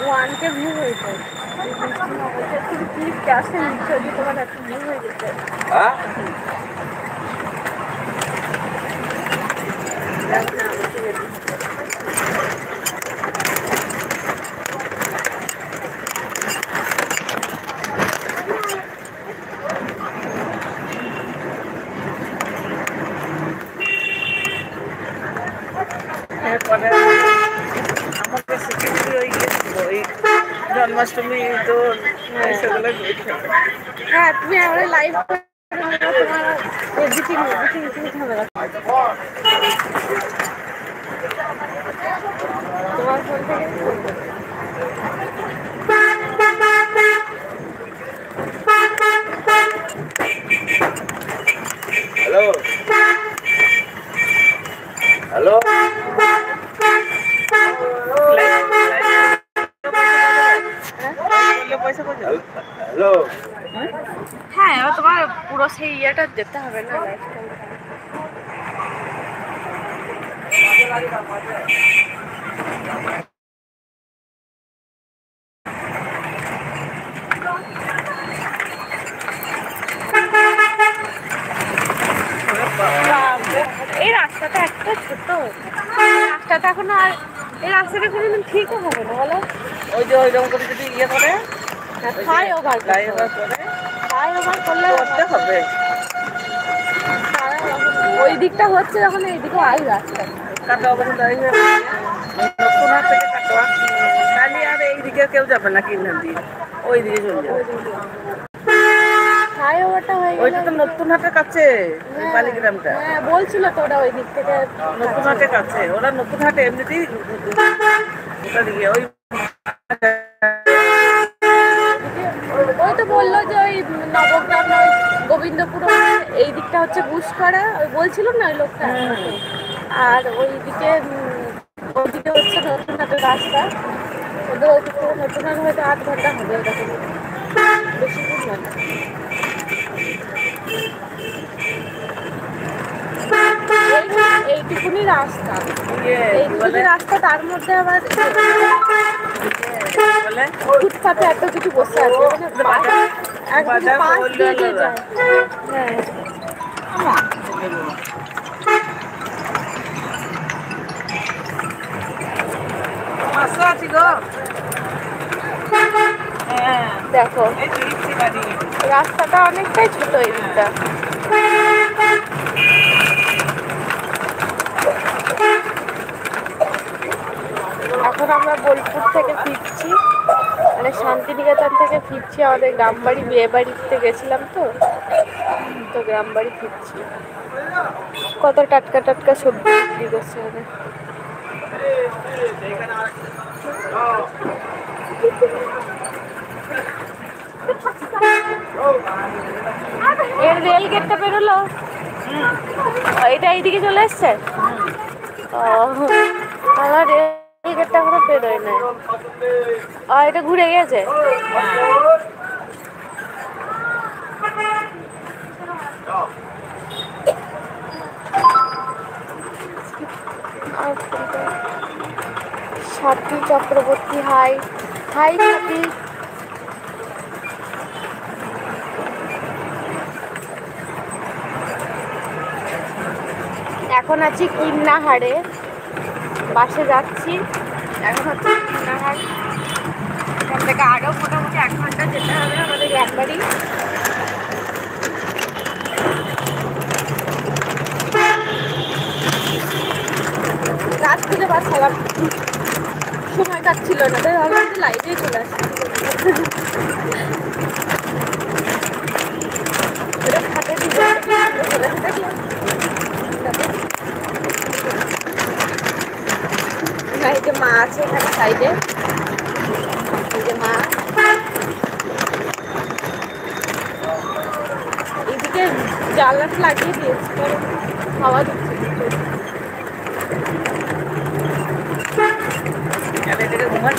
ওয়ানকে ভিউ হয়েছে তোমার একটা ভিউ হয়ে গেছে। আমাকে সিকিউরিটি হয়ে গিয়েছিল ওই জন্মাষ্টমী তো সেগুলো। হ্যাঁ তুমি আমরা লাইভ তোমার এডিটিং ঝামেলা তোমার ফোন থেকে হ্যালো হ্যালো হ্যালো। হ্যাঁ এবার তোমার পুরো সেই ইয়েটা যেতে হবে না এই রাস্তাটা একটা ছোট রাস্তাটা এখনো আর এই রাস্তাটা কোনোদিন ঠিকও হবে না বলো। ওই যে ওইরকম করে যদি ইয়ে করে ফ্লাইওভার করলে করতে হবে। ওই দিকটা হচ্ছে যখন এই দিকে আই রাস্তা কাটা অবস্থা নতুন হাট থেকে কাটোয়া তাহলে আর এইদিকে কেউ যাবে না কিনে দিয়ে ওই দিকে চলে যাবে। ফ্লাইওভারটা হয়ে ওইটা তো নতুন হাটের কাছে বালিগ্রামটা। হ্যাঁ বলছিল তো ওরা ওই দিক থেকে নতুন হাটের কাছে ওরা নতুন হাটে এমনিতেই ওটা দিয়ে ওই ওই তো বললো যে ওই নবগ্রাম ওই গোবিন্দপুর এই দিকটা হচ্ছে বুশকরা ওই বলছিল না ওই লোকটা। আর ওইদিকে হচ্ছে নতুন হাটের রাস্তা ওদের ওই দিক থেকে নতুন হাট হয়তো 8 ঘন্টা হবে ওরকম বেশি দূর নয়। এইটুকুনি রাস্তা তার মধ্যে আবার ফুটপাতে এত কিছু বসে আছে মানে পাশ দিয়ে যে যায়। হ্যাঁ দেখো রাস্তাটা অনেকটাই ছোট এই দিকটা। এখন আমরা বোলপুর থেকে ফিরছি মানে শান্তিনিকেতন থেকে ফিরছি আমাদের গ্রামবাড়ি বিয়ে বাড়িতে গেছিলাম তো গ্রামবাড়ি ফিরছি। কত টাটকা টাটকা সবজি বিক্রি করছে ওদের। এর রেল গেটটা বেরোলো এটা এইদিকে চলে এসছে। আমার রেল গেটটা এখনো বেরোয় না এটা ঘুরে গেছে। সাথী চক্রবর্তী হাই সাথী। এখন আছি কিন্নাহারে বাসে যাচ্ছি। এখন হচ্ছে কিন্নাহার এখান থেকে আরও মোটামুটি 1 ঘন্টা যেতে হবে আমাদের গ্রামবাড়ি। রাত থেকে বাস চালাম সময় কাটছিল না তাই ভাবলাম যে লাইটেই চলে আসছি। এই যে মা আছে এখানে সাইডে এই যে মা এইদিকে জানলাটা লাগিয়ে দিয়েছি কারণ হাওয়া দিচ্ছে।